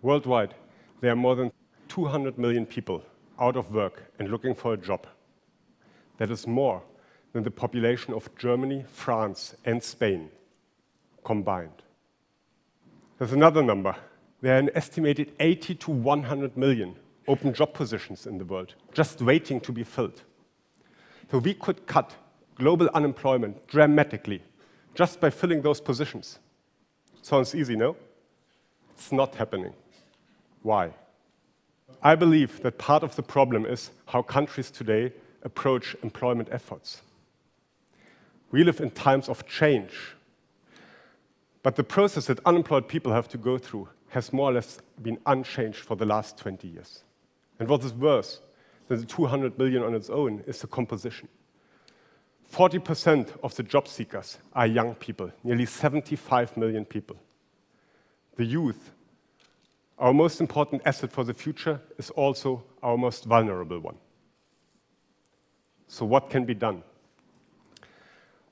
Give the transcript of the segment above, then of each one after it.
Worldwide, there are more than 200 million people out of work and looking for a job. That is more than the population of Germany, France, and Spain combined. There's another number. There are an estimated 80 to 100 million open job positions in the world, just waiting to be filled. So we could cut global unemployment dramatically just by filling those positions. Sounds easy, no? It's not happening. Why? I believe that part of the problem is how countries today approach employment efforts. We live in times of change, but the process that unemployed people have to go through has more or less been unchanged for the last 20 years. And what is worse than the 200 million on its own is the composition. 40% of the job seekers are young people, nearly 75 million people. The youth, our most important asset for the future, is also our most vulnerable one. So what can be done?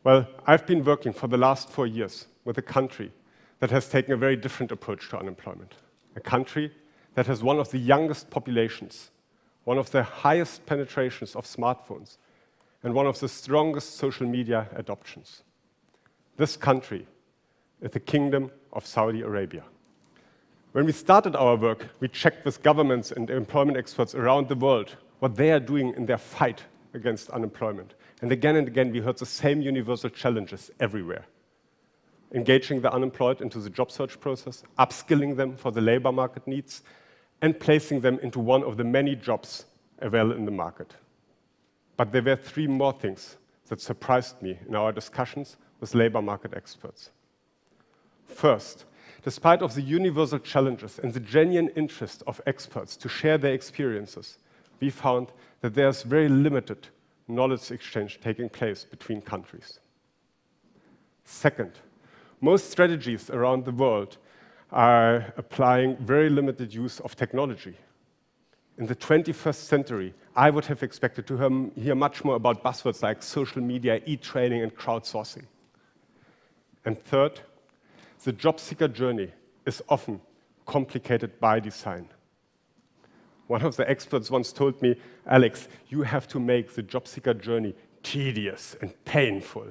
Well, I've been working for the last 4 years with a country that has taken a very different approach to unemployment. A country that has one of the youngest populations, one of the highest penetrations of smartphones, and one of the strongest social media adoptions. This country is the Kingdom of Saudi Arabia. When we started our work, we checked with governments and employment experts around the world what they are doing in their fight against unemployment. And again, we heard the same universal challenges everywhere. Engaging the unemployed into the job search process, upskilling them for the labor market needs, and placing them into one of the many jobs available in the market. But there were 3 more things that surprised me in our discussions with labor market experts. First, despite of the universal challenges and the genuine interest of experts to share their experiences, we found that there's very limited knowledge exchange taking place between countries. Second, most strategies around the world are applying very limited use of technology. In the 21st century, I would have expected to hear much more about buzzwords like social media, e-training, and crowdsourcing. And third, the job seeker journey is often complicated by design. One of the experts once told me, Alex, you have to make the job seeker journey tedious and painful.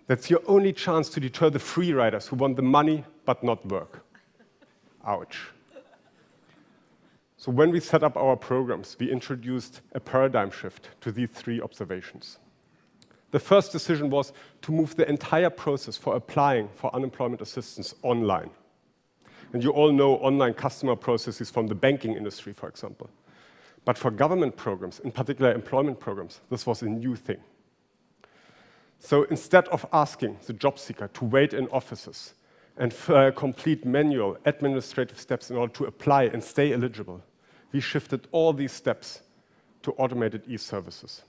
That's your only chance to deter the free riders who want the money but not work. Ouch. So when we set up our programs, we introduced a paradigm shift to these 3 observations. The first decision was to move the entire process for applying for unemployment assistance online. And you all know online customer processes from the banking industry, for example. But for government programs, in particular employment programs, this was a new thing. So instead of asking the job seeker to wait in offices and complete manual administrative steps in order to apply and stay eligible, we shifted all these steps to automated e-services.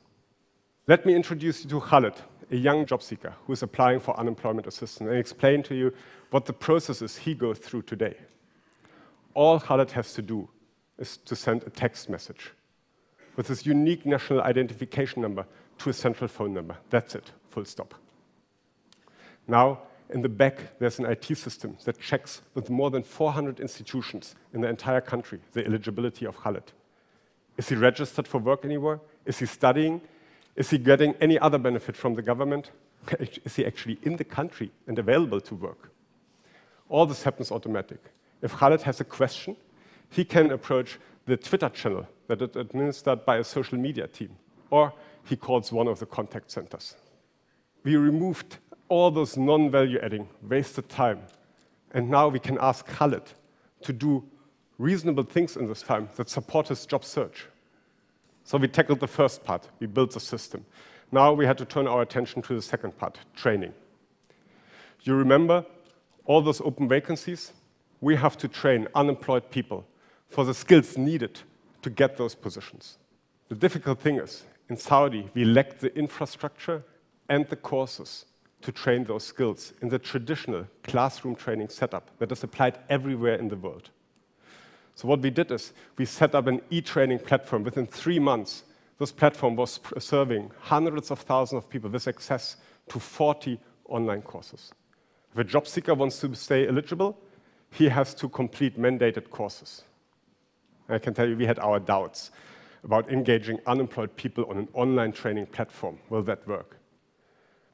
Let me introduce you to Khaled, a young job seeker who is applying for unemployment assistance, and explain to you what the process is he goes through today. All Khaled has to do is to send a text message with his unique national identification number to a central phone number. That's it, full stop. Now, in the back, there's an IT system that checks with more than 400 institutions in the entire country the eligibility of Khaled. Is he registered for work anywhere? Is he studying? Is he getting any other benefit from the government? Is he actually in the country and available to work? All this happens automatic. If Khaled has a question, he can approach the Twitter channel that is administered by a social media team, or he calls one of the contact centers. We removed all those non-value-adding, wasted time, and now we can ask Khaled to do reasonable things in this time that support his job search. So we tackled the first part, we built the system. Now we had to turn our attention to the second part, training. You remember all those open vacancies? We have to train unemployed people for the skills needed to get those positions. The difficult thing is, in Saudi, we lack the infrastructure and the courses to train those skills in the traditional classroom training setup that is applied everywhere in the world. So what we did is we set up an e-training platform. Within 3 months, this platform was serving hundreds of thousands of people with access to 40 online courses. If a job seeker wants to stay eligible, he has to complete mandated courses. I can tell you we had our doubts about engaging unemployed people on an online training platform. Will that work?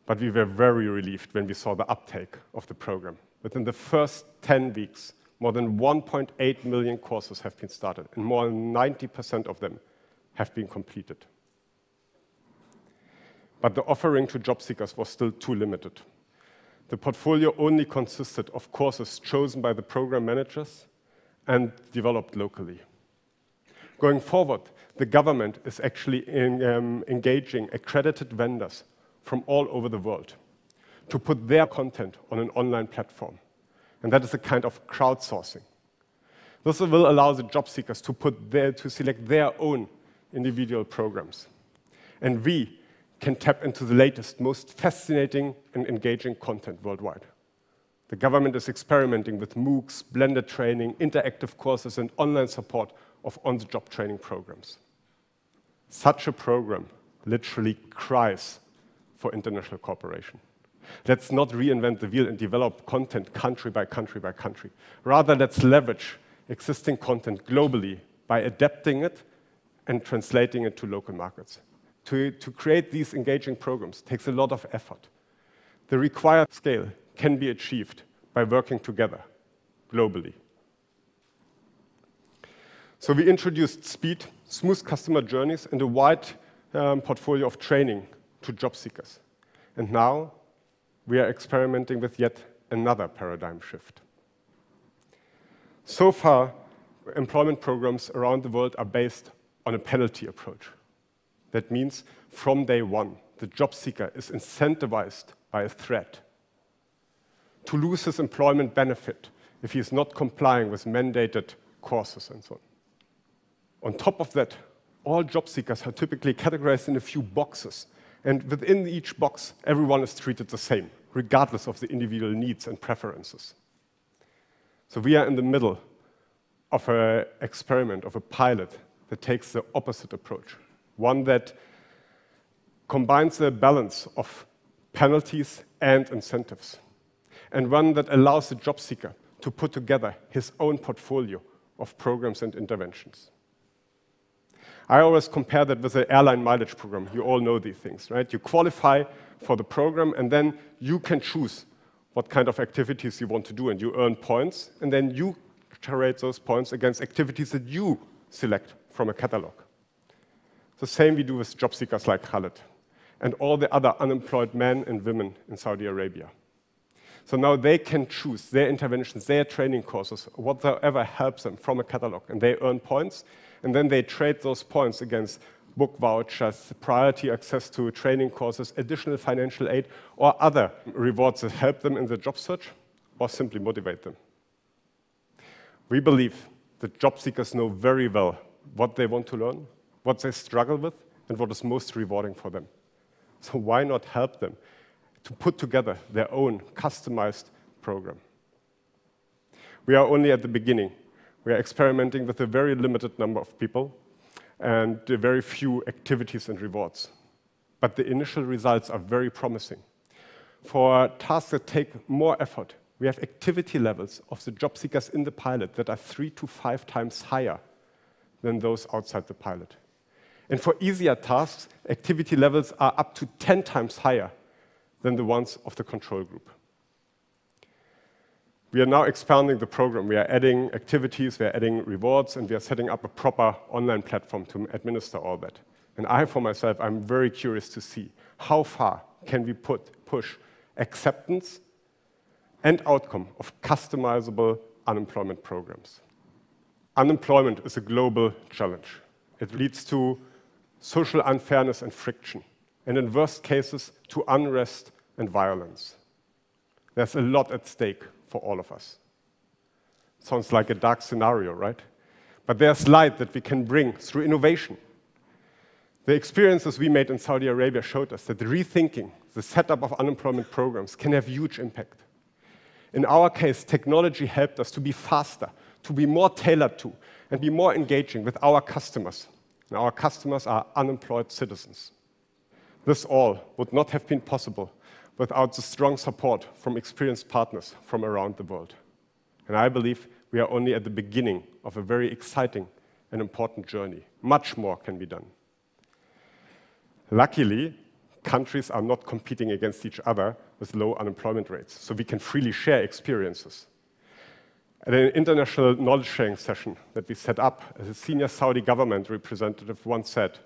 But we were very relieved when we saw the uptake of the program. Within the first 10 weeks, more than 1.8 million courses have been started, and more than 90% of them have been completed. But the offering to job seekers was still too limited. The portfolio only consisted of courses chosen by the program managers and developed locally. Going forward, the government is actually engaging accredited vendors from all over the world to put their content on an online platform. And that is a kind of crowdsourcing. This will allow the job seekers to select their own individual programs. And we can tap into the latest, most fascinating and engaging content worldwide. The government is experimenting with MOOCs, blended training, interactive courses, and online support of on-the-job training programs. Such a program literally cries for international cooperation. Let's not reinvent the wheel and develop content country by country by country. Rather, let's leverage existing content globally by adapting it and translating it to local markets. To create these engaging programs takes a lot of effort. The required scale can be achieved by working together globally. So we introduced speed, smooth customer journeys, and a wide portfolio of training to job seekers. And now we are experimenting with yet another paradigm shift. So far, employment programs around the world are based on a penalty approach. That means from day one, the job seeker is incentivized by a threat to lose his employment benefit if he is not complying with mandated courses and so on. On top of that, all job seekers are typically categorized in a few boxes, and within each box, everyone is treated the same, regardless of the individual needs and preferences. So we are in the middle of an experiment, of a pilot that takes the opposite approach, one that combines the balance of penalties and incentives, and one that allows the job seeker to put together his own portfolio of programs and interventions. I always compare that with the airline mileage program. You all know these things, right? You qualify for the program, and then you can choose what kind of activities you want to do, and you earn points, and then you trade those points against activities that you select from a catalog. The same we do with job seekers like Khaled and all the other unemployed men and women in Saudi Arabia. So now they can choose their interventions, their training courses, whatever helps them from a catalog, and they earn points, and then they trade those points against book vouchers, priority access to training courses, additional financial aid, or other rewards that help them in their job search or simply motivate them. We believe that job seekers know very well what they want to learn, what they struggle with, and what is most rewarding for them. So why not help them to put together their own customized program? We are only at the beginning. We are experimenting with a very limited number of people and very few activities and rewards. But the initial results are very promising. For tasks that take more effort, we have activity levels of the job seekers in the pilot that are 3 to 5 times higher than those outside the pilot. And for easier tasks, activity levels are up to 10 times higher than the ones of the control group. We are now expanding the program. We are adding activities, we are adding rewards, and we are setting up a proper online platform to administer all that. And I, for myself, I'm very curious to see how far can we push acceptance and outcome of customizable unemployment programs. Unemployment is a global challenge. It leads to social unfairness and friction, and in worst cases, to unrest and violence. There's a lot at stake for all of us. Sounds like a dark scenario, right? But there's light that we can bring through innovation. The experiences we made in Saudi Arabia showed us that rethinking the setup of unemployment programs can have huge impact. In our case, technology helped us to be faster, to be more tailored to, and be more engaging with our customers. And our customers are unemployed citizens. This all would not have been possible without the strong support from experienced partners from around the world. And I believe we are only at the beginning of a very exciting and important journey. Much more can be done. Luckily, countries are not competing against each other with low unemployment rates, so we can freely share experiences. At an international knowledge sharing session that we set up, a senior Saudi government representative once said,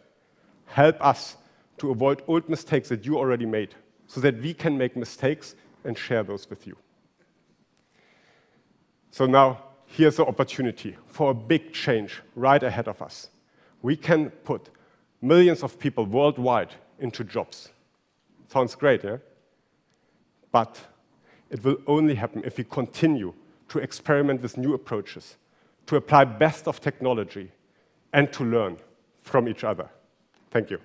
"Help us to avoid old mistakes that you already made, so that we can make mistakes and share those with you." So now, here's the opportunity for a big change right ahead of us. We can put millions of people worldwide into jobs. Sounds great, yeah? But it will only happen if we continue to experiment with new approaches, to apply best of technology, and to learn from each other. Thank you.